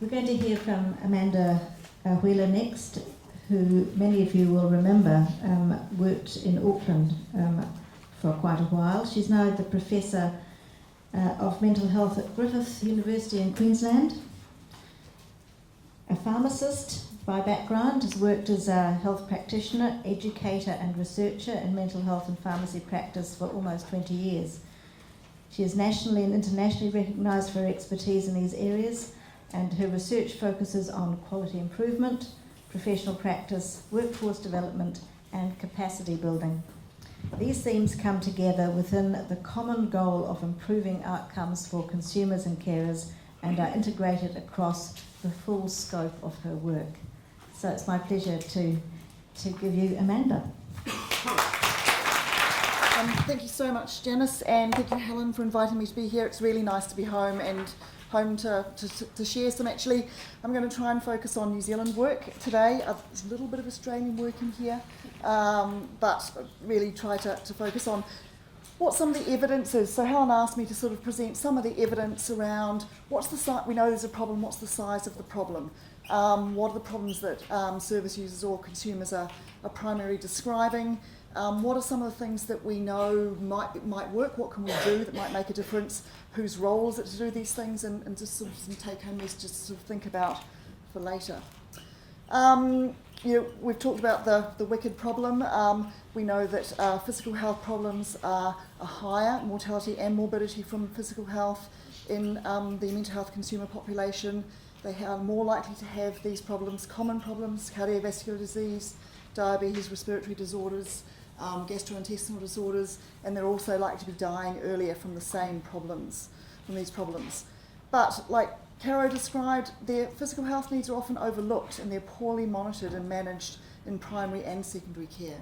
We're going to hear from Amanda Wheeler next, who many of you will remember worked in Auckland for quite a while. She's now the Professor of Mental Health at Griffith University in Queensland. A pharmacist by background, has worked as a health practitioner, educator and researcher in mental health and pharmacy practice for almost 20 years. She is nationally and internationally recognised for her expertise in these areas, and her research focuses on quality improvement, professional practice, workforce development and capacity building. These themes come together within the common goal of improving outcomes for consumers and carers and are integrated across the full scope of her work. So it's my pleasure to give you Amanda. Thank you so much, Janice, and thank you, Helen, for inviting me to be here. It's really nice to be home and home to share some. Actually, I'm going to try and focus on New Zealand work today. There's a little bit of Australian work in here, but really try to focus on what some of the evidence is. So Helen asked me to sort of present some of the evidence around what's the size. We know there's a problem. What's the size of the problem? What are the problems that service users or consumers are primarily describing? What are some of the things that we know might work? What can we do that might make a difference? Whose role is it to do these things? And just sort of some take-home messages to sort of think about for later. We've talked about the wicked problem. We know that physical health problems are higher, mortality and morbidity from physical health in the mental health consumer population. They are more likely to have these problems, common problems, cardiovascular disease, diabetes, respiratory disorders, gastrointestinal disorders, and they're also likely to be dying earlier from these problems. But like Caro described, their physical health needs are often overlooked and they're poorly monitored and managed in primary and secondary care.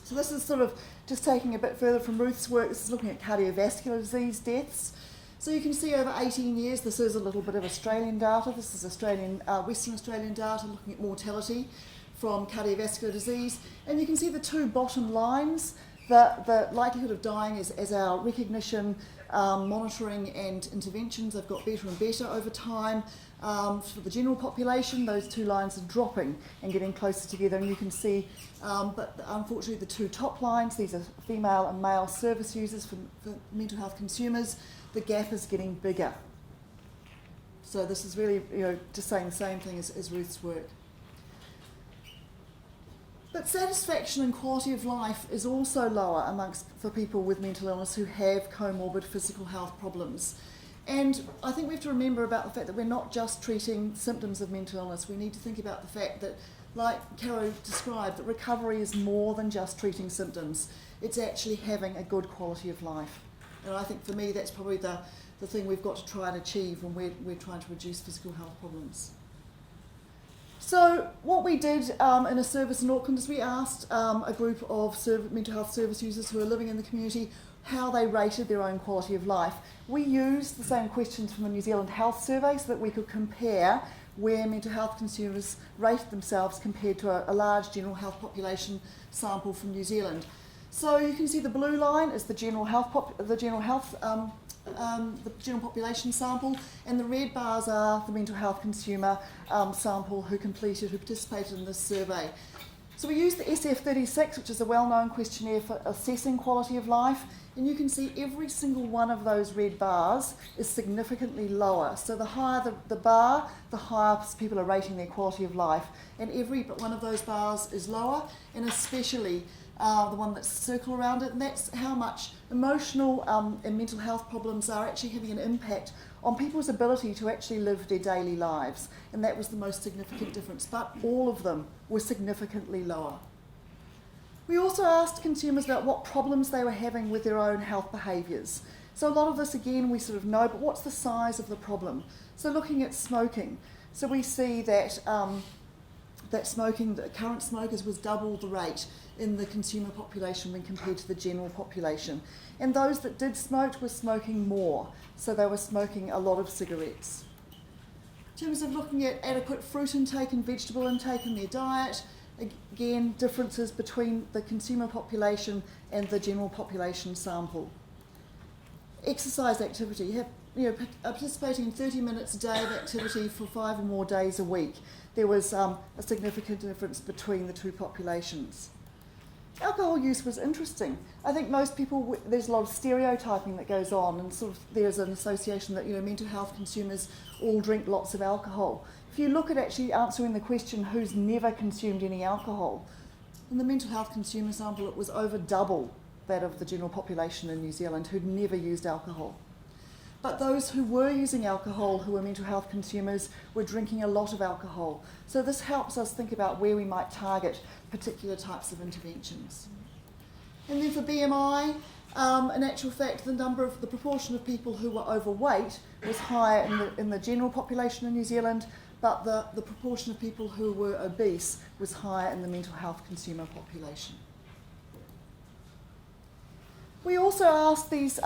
So this is sort of just taking a bit further from Ruth's work. This is looking at cardiovascular disease deaths. So you can see over 18 years, this is a little bit of Australian data. This is Western Australian data looking at mortality from cardiovascular disease. And you can see the two bottom lines, the likelihood of dying as our recognition, monitoring and interventions have got better and better over time. For the general population, those two lines are dropping and getting closer together. And you can see, but unfortunately the two top lines, these are female and male service users for mental health consumers, the gap is getting bigger. So this is really just saying the same thing as Ruth's work. But satisfaction and quality of life is also lower for people with mental illness who have comorbid physical health problems. And I think we have to remember about the fact that we're not just treating symptoms of mental illness. We need to think about the fact that, like Caro described, that recovery is more than just treating symptoms. It's actually having a good quality of life. And I think for me that's probably the thing we've got to try and achieve when we're trying to reduce physical health problems. So what we did in a service in Auckland is we asked a group of mental health service users who are living in the community how they rated their own quality of life. We used the same questions from the New Zealand Health Survey so that we could compare where mental health consumers rated themselves compared to a large general health population sample from New Zealand. So you can see the blue line is the general population sample, and the red bars are the mental health consumer sample who participated in this survey. So we used the SF36, which is a well-known questionnaire for assessing quality of life, and you can see every single one of those red bars is significantly lower. So the higher the bar, the higher people are rating their quality of life, and every one of those bars is lower, and especially the one that's circle around it, and that's how much emotional and mental health problems are actually having an impact on people's ability to actually live their daily lives. And that was the most significant difference, but all of them were significantly lower. We also asked consumers about what problems they were having with their own health behaviours. So a lot of this, again, we sort of know, but what's the size of the problem? So looking at smoking, so we see that that current smokers was double the rate in the consumer population when compared to the general population. And those that did smoke were smoking more, so they were smoking a lot of cigarettes. In terms of looking at adequate fruit intake and vegetable intake in their diet, again, differences between the consumer population and the general population sample. Exercise activity. participating in 30 minutes a day of activity for 5 or more days a week, there was a significant difference between the two populations. Alcohol use was interesting. I think most people, there's a lot of stereotyping that goes on, and sort of there's an association that mental health consumers all drink lots of alcohol. If you look at actually answering the question who's never consumed any alcohol, in the mental health consumer sample it was over double that of the general population in New Zealand who'd never used alcohol. But those who were using alcohol, who were mental health consumers, were drinking a lot of alcohol. So this helps us think about where we might target particular types of interventions. And then for BMI, in actual fact, the proportion of people who were overweight was higher in the general population in New Zealand, but the proportion of people who were obese was higher in the mental health consumer population. We also asked these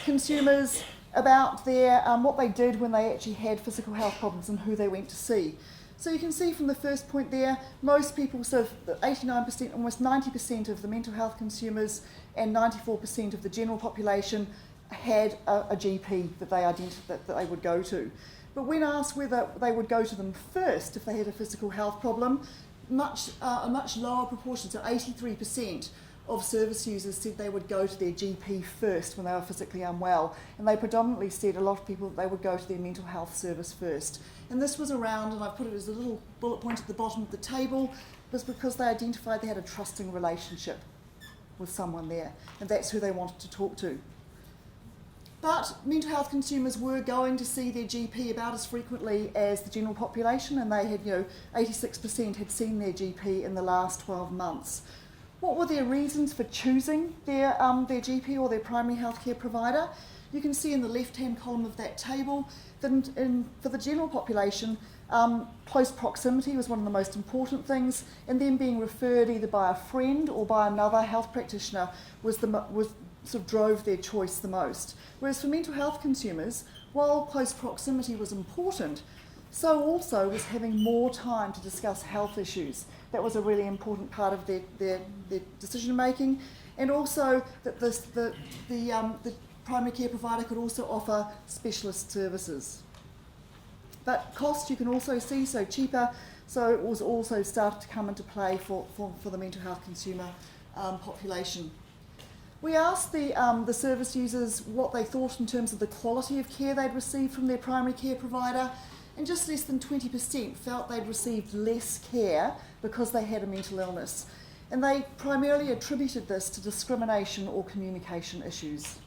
consumers about their what they did when they actually had physical health problems and who they went to see. So you can see from the first point there, most people, so 89%, almost 90% of the mental health consumers and 94% of the general population had a GP that they would go to. But when asked whether they would go to them first if they had a physical health problem, a much lower proportion, so 83%, of service users said they would go to their GP first when they were physically unwell, and they predominantly said, a lot of people, they would go to their mental health service first. And this was around, and I've put it as a little bullet point at the bottom of the table, was because they identified they had a trusting relationship with someone there, and that's who they wanted to talk to. But mental health consumers were going to see their GP about as frequently as the general population, and they had, 86% had seen their GP in the last 12 months. What were their reasons for choosing their GP or their primary healthcare provider? You can see in the left-hand column of that table that for the general population, close proximity was one of the most important things, and then being referred either by a friend or by another health practitioner was sort of drove their choice the most. Whereas for mental health consumers, while close proximity was important, so also was having more time to discuss health issues. That was a really important part of their decision making, and also that the primary care provider could also offer specialist services. But cost, you can also see, so cheaper, so it was also started to come into play for the mental health consumer population. We asked the service users what they thought in terms of the quality of care they'd received from their primary care provider, and just less than 20% felt they'd received less care because they had a mental illness. And they primarily attributed this to discrimination or communication issues.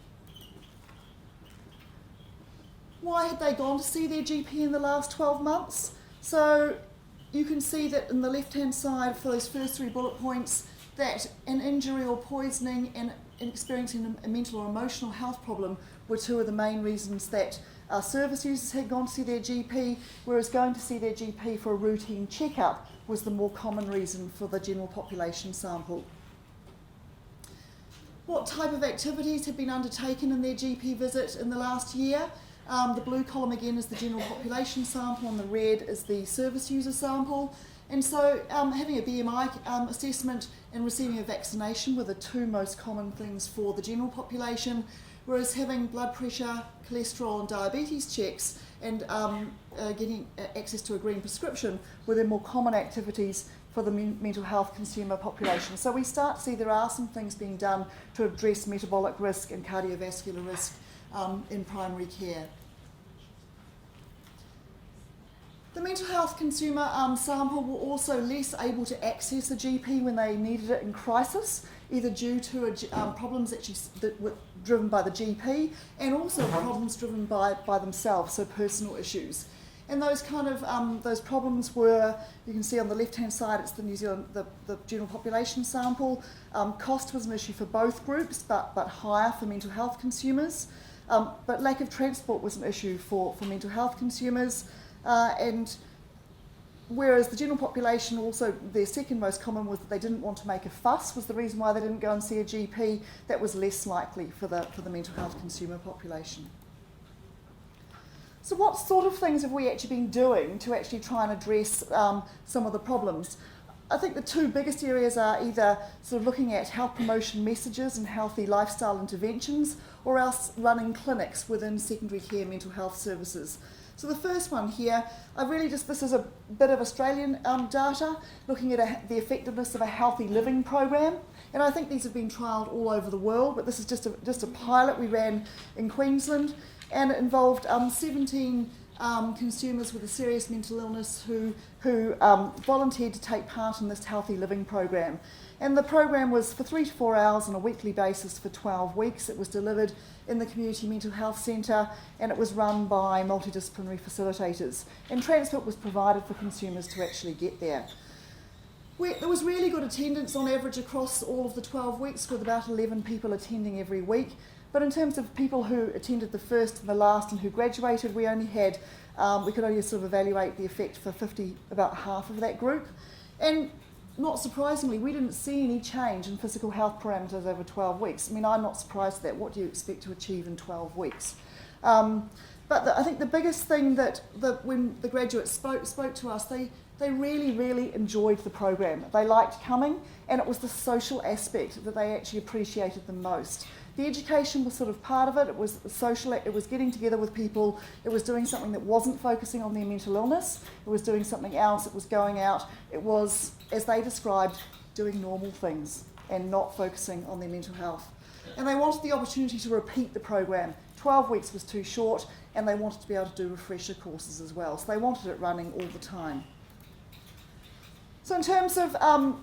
Why had they gone to see their GP in the last 12 months? So you can see that in the left-hand side for those first 3 bullet points, that an injury or poisoning and experiencing a mental or emotional health problem were 2 of the main reasons that service users had gone to see their GP, whereas going to see their GP for a routine checkup was the more common reason for the general population sample. What type of activities have been undertaken in their GP visit in the last year? The blue column again is the general population sample, and the red is the service user sample. And so having a BMI assessment and receiving a vaccination were the 2 most common things for the general population, whereas having blood pressure, cholesterol and diabetes checks and getting access to a green prescription were the more common activities for the mental health consumer population. So we start to see there are some things being done to address metabolic risk and cardiovascular risk in primary care. The mental health consumer sample were also less able to access a GP when they needed it in crisis, either due to problems that were driven by the GP and also problems driven by themselves, so personal issues. And those kind of those problems were, you can see on the left-hand side, it's the New Zealand, the general population sample. Cost was an issue for both groups, but higher for mental health consumers. But lack of transport was an issue for mental health consumers. And whereas the general population also, their second most common was that they didn't want to make a fuss, was the reason why they didn't go and see a GP. That was less likely for the mental health consumer population. So what sort of things have we actually been doing to actually try and address some of the problems? I think the two biggest areas are either sort of looking at health promotion messages and healthy lifestyle interventions, or else running clinics within secondary care mental health services. So the first one here, this is a bit of Australian data, looking at the effectiveness of a healthy living program. And I think these have been trialled all over the world, but this is just a pilot we ran in Queensland, and it involved 17 consumers with a serious mental illness who volunteered to take part in this healthy living program. And the program was for 3 to 4 hours on a weekly basis for 12 weeks. It was delivered in the community mental health centre, and it was run by multidisciplinary facilitators. And transport was provided for consumers to actually get there. There was really good attendance on average across all of the 12 weeks, with about 11 people attending every week. But in terms of people who attended the first and the last and who graduated, we could only sort of evaluate the effect for about half of that group. And not surprisingly, we didn't see any change in physical health parameters over 12 weeks. I mean, I'm not surprised at that. What do you expect to achieve in 12 weeks? But I think the biggest thing that when the graduates spoke to us, they really, really enjoyed the program. They liked coming, and it was the social aspect that they actually appreciated the most. The education was sort of part of it. It was social. It was getting together with people. It was doing something that wasn't focusing on their mental illness. It was doing something else. It was going out. It was, as they described, doing normal things and not focusing on their mental health. And they wanted the opportunity to repeat the program. 12 weeks was too short, and they wanted to be able to do refresher courses as well. So they wanted it running all the time. So in terms of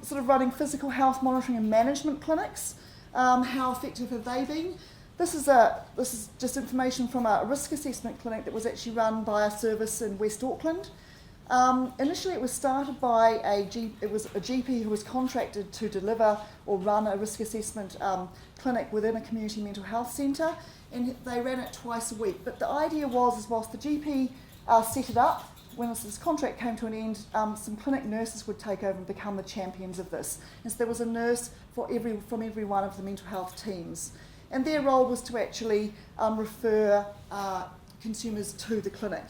sort of running physical health monitoring and management clinics, how effective have they been? This is just information from a risk assessment clinic that was actually run by a service in West Auckland. Initially, it was started by a GP who was contracted to deliver or run a risk assessment clinic within a community mental health centre, and they ran it twice a week. But the idea was, whilst the GP set it up, when this contract came to an end, some clinic nurses would take over and become the champions of this. And so there was a nurse from every one of the mental health teams. And their role was to actually refer consumers to the clinic.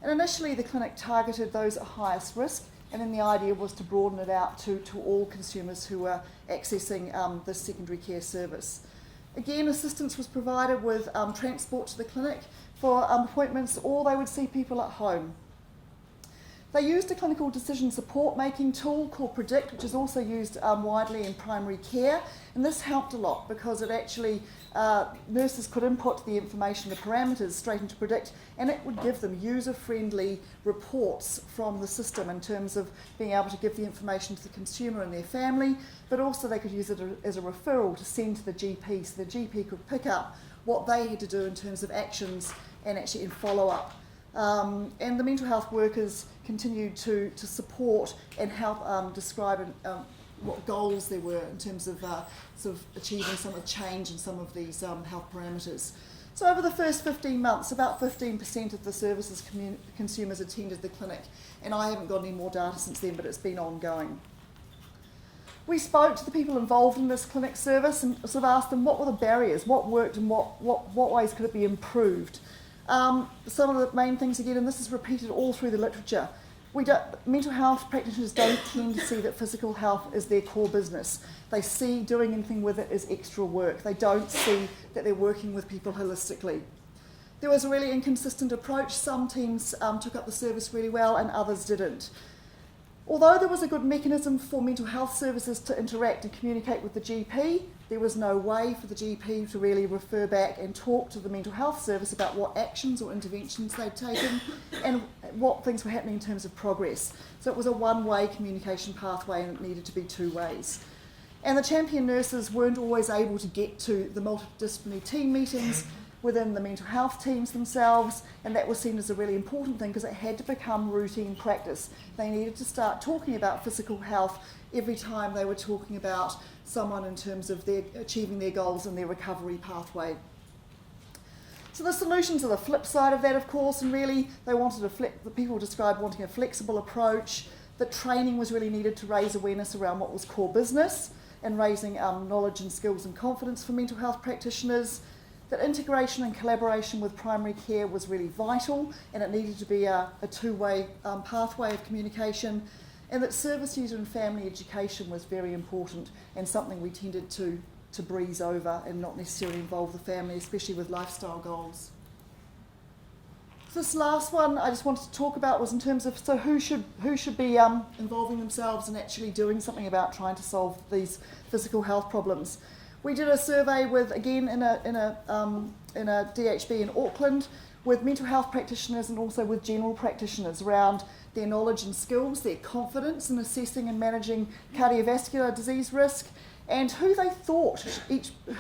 And initially the clinic targeted those at highest risk, and then the idea was to broaden it out to all consumers who were accessing this secondary care service. Again, assistance was provided with transport to the clinic for appointments, or they would see people at home. They used a clinical decision support making tool called Predict, which is also used widely in primary care, and this helped a lot because it actually, nurses could input the information, the parameters straight into Predict, and it would give them user-friendly reports from the system in terms of being able to give the information to the consumer and their family, but also they could use it as a referral to send to the GP, so the GP could pick up what they had to do in terms of actions and actually in follow-up. And the mental health workers continued to support and help describe what goals there were in terms of sort of achieving some of the change in some of these health parameters. So over the first 15 months, about 15% of the services consumers attended the clinic, and I haven't got any more data since then, but it's been ongoing. We spoke to the people involved in this clinic service and sort of asked them what were the barriers, what worked, and what ways could it be improved. Some of the main things again, and this is repeated all through the literature, mental health practitioners don't tend to see that physical health is their core business. They see doing anything with it as extra work. They don't see that they're working with people holistically. There was a really inconsistent approach. Some teams took up the service really well and others didn't. Although there was a good mechanism for mental health services to interact and communicate with the GP, there was no way for the GP to really refer back and talk to the mental health service about what actions or interventions they'd taken and what things were happening in terms of progress. So it was a one-way communication pathway, and it needed to be two ways. And the champion nurses weren't always able to get to the multidisciplinary team meetings within the mental health teams themselves, and that was seen as a really important thing because it had to become routine practice. They needed to start talking about physical health every time they were talking about someone in terms of their achieving their goals and their recovery pathway. So the solutions are the flip side of that, of course, and really they wanted the people described wanting a flexible approach, that training was really needed to raise awareness around what was core business and raising knowledge and skills and confidence for mental health practitioners, that integration and collaboration with primary care was really vital and it needed to be a two-way pathway of communication, and that service user and family education was very important and something we tended to breeze over and not necessarily involve the family, especially with lifestyle goals. This last one I just wanted to talk about was in terms of who should be involving themselves in actually doing something about trying to solve these physical health problems. We did a survey with, again, in a DHB in Auckland, with mental health practitioners and also with general practitioners around their knowledge and skills, their confidence in assessing and managing cardiovascular disease risk, and who they thought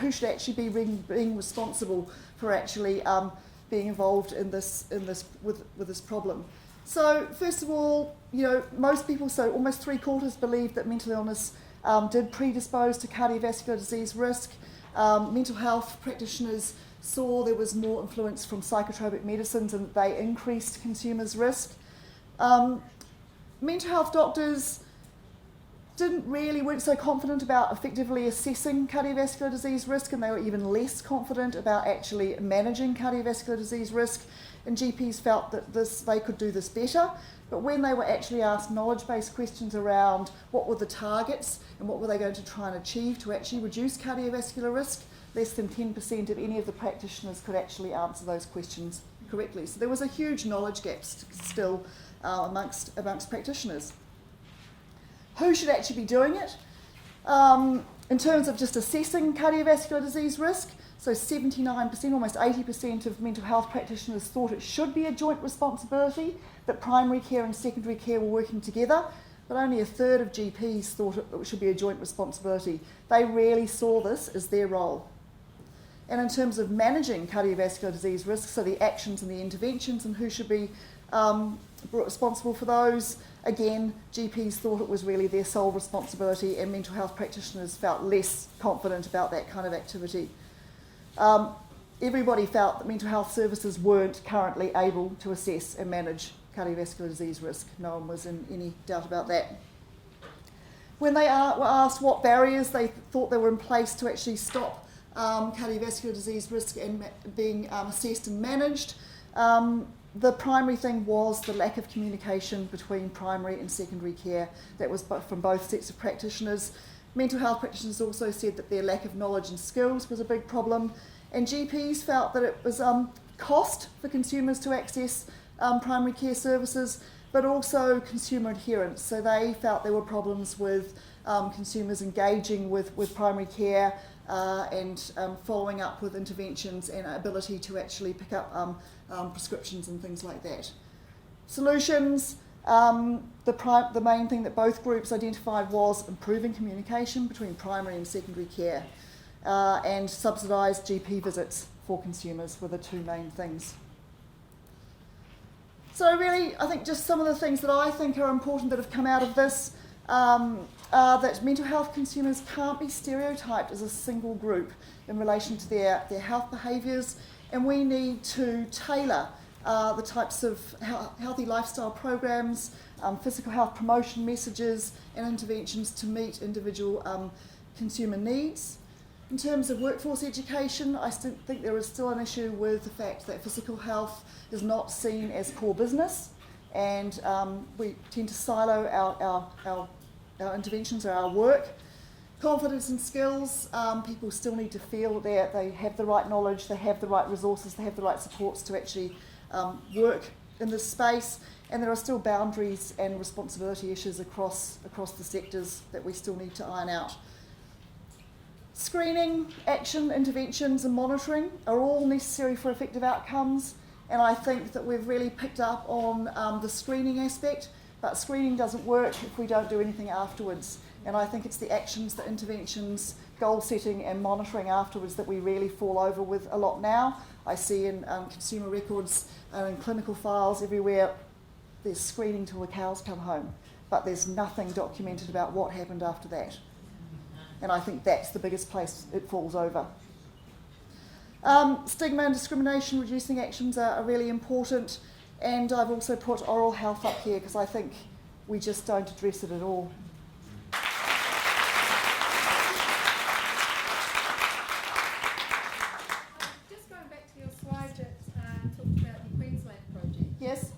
who should actually be being responsible for actually being involved in this with this problem. So first of all, most people, so almost 3/4 believe that mental illness did predispose to cardiovascular disease risk. Mental health practitioners saw there was more influence from psychotropic medicines and they increased consumers' risk. Mental health doctors weren't so confident about effectively assessing cardiovascular disease risk, and they were even less confident about actually managing cardiovascular disease risk, and GPs felt that they could do this better. But when they were actually asked knowledge-based questions around what were the targets and what were they going to try and achieve to actually reduce cardiovascular risk, less than 10% of any of the practitioners could actually answer those questions correctly. So there was a huge knowledge gap still amongst practitioners. Who should actually be doing it? In terms of just assessing cardiovascular disease risk, so 79%, almost 80% of mental health practitioners thought it should be a joint responsibility, that primary care and secondary care were working together, but only 1/3 of GPs thought it should be a joint responsibility. They really saw this as their role. And in terms of managing cardiovascular disease risk, so the actions and the interventions and who should be responsible for those, again, GPs thought it was really their sole responsibility, and mental health practitioners felt less confident about that kind of activity. Everybody felt that mental health services weren't currently able to assess and manage cardiovascular disease risk. No one was in any doubt about that. When they were asked what barriers they thought they were in place to actually stop cardiovascular disease risk and being assessed and managed, the primary thing was the lack of communication between primary and secondary care. That was from both sets of practitioners. Mental health practitioners also said that their lack of knowledge and skills was a big problem, and GPs felt that it was cost for consumers to access primary care services, but also consumer adherence. So they felt there were problems with consumers engaging with primary care and following up with interventions and ability to actually pick up prescriptions and things like that. Solutions, the main thing that both groups identified was improving communication between primary and secondary care, and subsidised GP visits for consumers were the two main things. So really, I think just some of the things that I think are important that have come out of this are that mental health consumers can't be stereotyped as a single group in relation to their health behaviours, and we need to tailor the types of healthy lifestyle programs, physical health promotion messages and interventions to meet individual consumer needs. In terms of workforce education, I think there is still an issue with the fact that physical health is not seen as core business, and we tend to silo our interventions or our work. Confidence and skills, people still need to feel that they have the right knowledge, they have the right resources, they have the right supports to actually work in this space, and there are still boundaries and responsibility issues across the sectors that we still need to iron out. Screening, action, interventions and monitoring are all necessary for effective outcomes, and I think that we've really picked up on the screening aspect, but screening doesn't work if we don't do anything afterwards, and I think it's the actions, the interventions, goal setting and monitoring afterwards that we really fall over with a lot now. I see in consumer records and in clinical files everywhere there's screening till the cows come home, but there's nothing documented about what happened after that. And I think that's the biggest place it falls over. Stigma and discrimination reducing actions are really important, and I've also put oral health up here because I think we just don't address it at all. Just going back to your slide that talked about the Queensland project. Yes?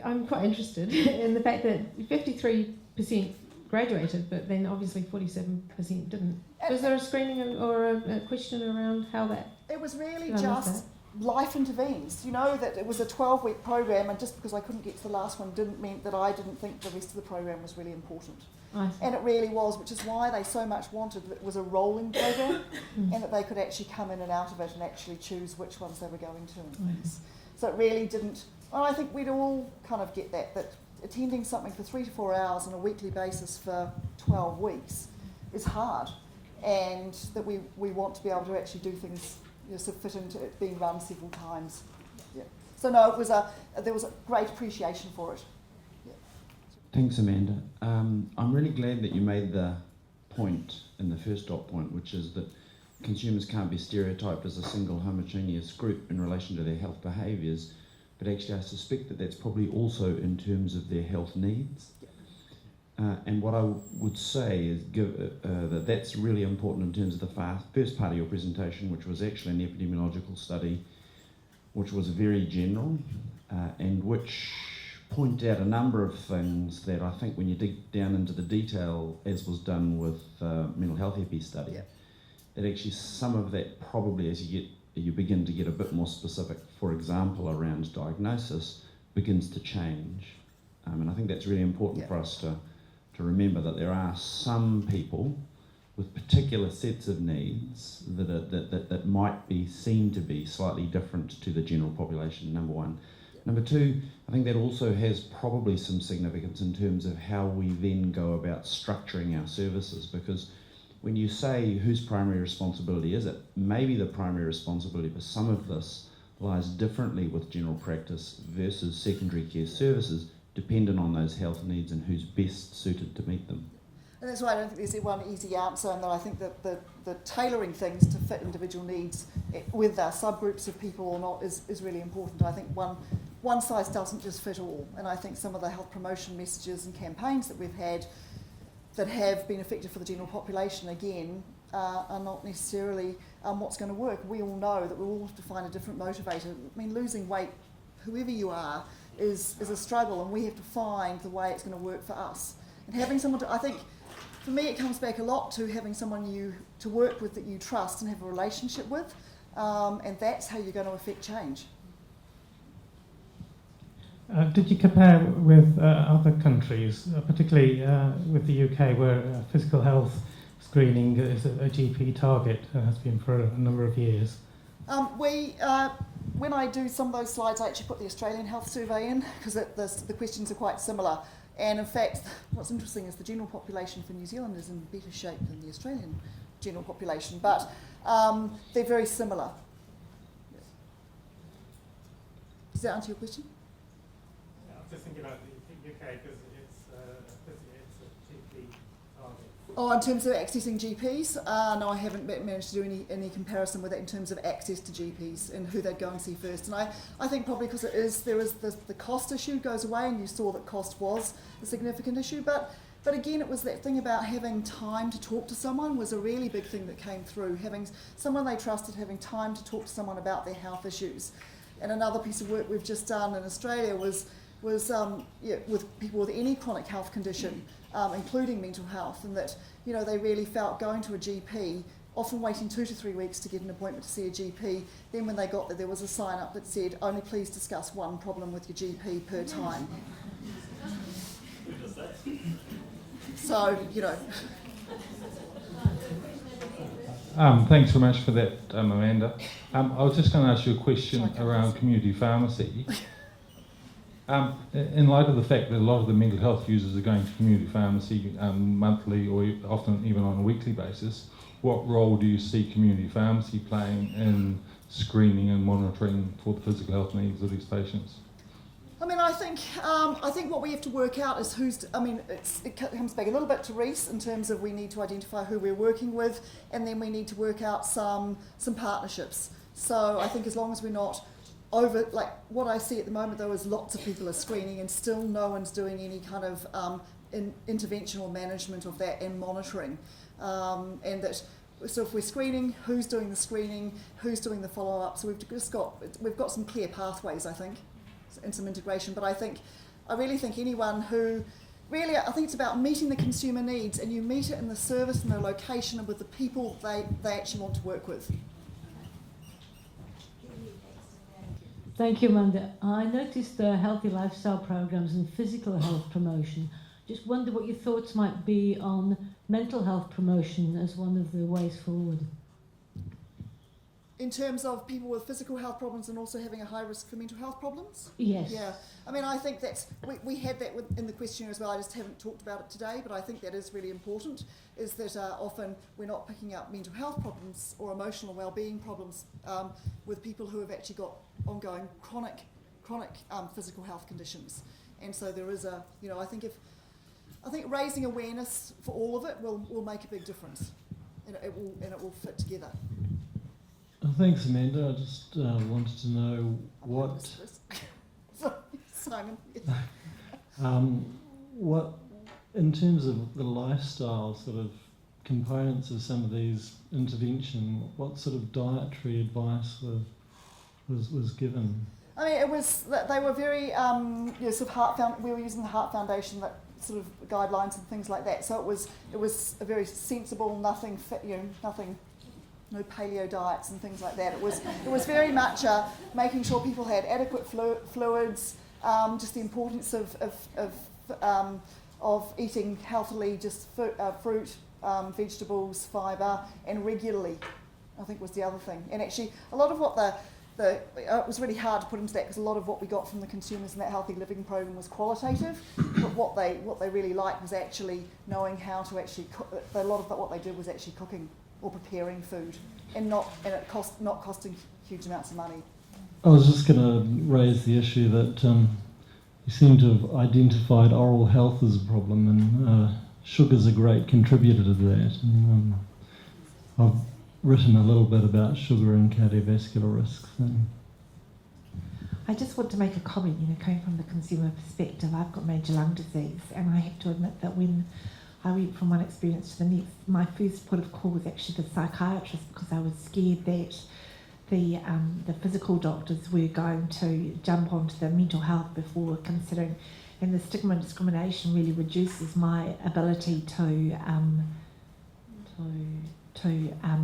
I'm quite interested in the fact that 53% graduated, but then obviously 47% didn't. Was there a screening or a question around how that? It was really Did I miss just life intervenes. You know, that it was a 12-week program, and just because I couldn't get to the last one didn't mean that I didn't think the rest of the program was really important. I see. And it really was, which is why they so much wanted that it was a rolling program and that they could actually come in and out of it and actually choose which ones they were going to and things. So it really didn't, well, I think we'd all kind of get that attending something for 3 to 4 hours on a weekly basis for 12 weeks is hard, and that we want to be able to actually do things, you know, sort of fit into it being run several times. Yeah. So no, there was a great appreciation for it. Thanks, Amanda. I'm really glad that you made the point in the first dot point, which is that consumers can't be stereotyped as a single homogeneous group in relation to their health behaviours, but actually I suspect that that's probably also in terms of their health needs. And what I would say is that that's really important in terms of the first part of your presentation, which was actually an epidemiological study, which was very general, and which point out a number of things that I think when you dig down into the detail, as was done with mental health epi study, that actually some of that probably as you begin to get a bit more specific, for example, around diagnosis, begins to change. And I think that's really important for us to remember that there are some people with particular sets of needs that might be seen to be slightly different to the general population, number one. Number two, I think that also has probably some significance in terms of how we then go about structuring our services, because when you say whose primary responsibility is it, maybe the primary responsibility for some of this lies differently with general practice versus secondary care services, dependent on those health needs and who's best suited to meet them. And that's why I don't think there's one easy answer, and that I think that the tailoring things to fit individual needs with our subgroups of people or not is really important. I think one size doesn't just fit all, and I think some of the health promotion messages and campaigns that we've had that have been effective for the general population, again, are not necessarily what's going to work. We all know that we all have to find a different motivator. I mean, losing weight, whoever you are, is a struggle, and we have to find the way it's going to work for us. And having someone I think, for me, it comes back a lot to having someone to work with that you trust and have a relationship with, and that's how you're going to affect change. Did you compare with other countries, particularly with the UK, where physical health screening is a GP target and has been for a number of years? When I do some of those slides, I actually put the Australian Health Survey in, because the questions are quite similar. And in fact, what's interesting is the general population for New Zealand is in better shape than the Australian general population, but they're very similar. Does that answer your question? Yeah, I was just thinking about the UK because it's a GP target. Oh, in terms of accessing GPs? No, I haven't managed to do any comparison with it in terms of access to GPs and who they'd go and see first. And I think probably because there is the cost issue goes away, and you saw that cost was a significant issue. But again, it was that thing about having time to talk to someone was a really big thing that came through. Having someone they trusted, having time to talk to someone about their health issues. And another piece of work we've just done in Australia was with people with any chronic health condition, including mental health, and that they really felt going to a GP, often waiting 2 to 3 weeks to get an appointment to see a GP. Then when they got there was a sign up that said, only please discuss one problem with your GP per time. So, Thanks very much for that, Amanda. I was just going to ask you a question around community pharmacy. In light of the fact that a lot of the mental health users are going to community pharmacy monthly or often even on a weekly basis, what role do you see community pharmacy playing in screening and monitoring for the physical health needs of these patients? I mean, I think what we have to work out is it comes back a little bit to Reece in terms of we need to identify who we're working with, and then we need to work out some partnerships. So I think as long as we're not over, like what I see at the moment though is lots of people are screening and still no one's doing any kind of intervention or management of that and monitoring. And that, so if we're screening, who's doing the screening, who's doing the follow-up, so we've got some clear pathways, I think, and some integration. But I think I really think anyone who, really, I think it's about meeting the consumer needs, and you meet it in the service and the location and with the people they actually want to work with. Thank you, Amanda. I noticed the healthy lifestyle programs and physical health promotion. Just wonder what your thoughts might be on mental health promotion as one of the ways forward. In terms of people with physical health problems and also having a high risk for mental health problems? Yes. Yeah, I mean, I think that's, we had that in the questionnaire as well, I just haven't talked about it today, but I think that is really important, is that often we're not picking up mental health problems or emotional well-being problems with people who have actually got ongoing chronic physical health conditions. And so there is a, you know, I think raising awareness for all of it will make a big difference, and it will fit together. Thanks, Amanda. I just wanted to know what Sorry, Simon. what, in terms of the lifestyle sort of components of some of these intervention, what sort of dietary advice was given? I mean, they were very, you know, sort of we were using the Heart Foundation, that sort of guidelines and things like that. So it was a very sensible, nothing, no paleo diets and things like that. It was very much making sure people had adequate fluids, just the importance of eating healthily, just fruit, vegetables, fibre, and regularly, I think was the other thing. And actually, a lot of what it was really hard to put into that, because a lot of what we got from the consumers in that healthy living program was qualitative, but what they really liked was actually knowing how to actually cook. A lot of what they did was actually cooking or preparing food, and not costing huge amounts of money. I was just going to raise the issue that you seem to have identified oral health as a problem, and sugar's a great contributor to that. And, I've written a little bit about sugar and cardiovascular risks. I just want to make a comment, coming from the consumer perspective. I've got major lung disease, and I have to admit that when I went from one experience to the next, my first port of call was actually the psychiatrist, because I was scared that the physical doctors were going to jump onto the mental health before considering, and the stigma and discrimination really reduces my ability to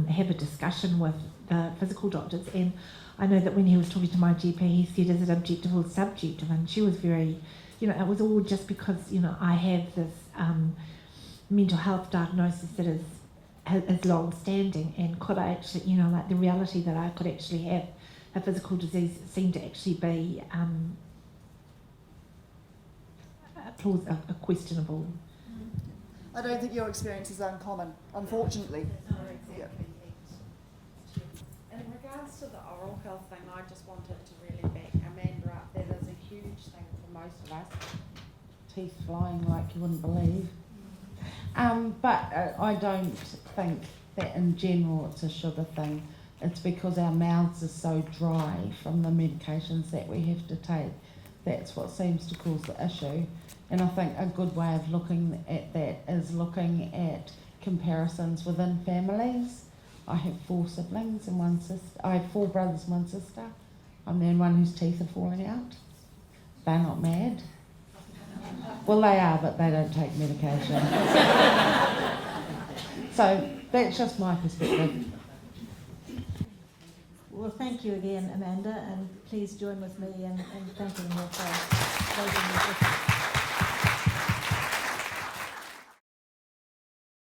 have a discussion with the physical doctors. And I know that when he was talking to my GP, he said, is it objective or subjective? And she was very, it was all just because, I have this mental health diagnosis that is long-standing, and could I actually, like the reality that I could actually have a physical disease seemed to actually be questionable. I don't think your experience is uncommon, unfortunately. Yeah. In regards to the oral health thing, I just wanted to really back Amanda up. That is a huge thing for most of us. Teeth flying like you wouldn't believe. But I don't think that in general it's a sugar thing. It's because our mouths are so dry from the medications that we have to take. That's what seems to cause the issue. And I think a good way of looking at that is looking at comparisons within families. I have 4 siblings and 1 sister. I have 4 brothers and 1 sister. I'm the only one whose teeth are falling out. They're not mad. Well, they are, but they don't take medication. So that's just my perspective. Well, thank you again, Amanda, and please join with me in thanking you for raising this issue.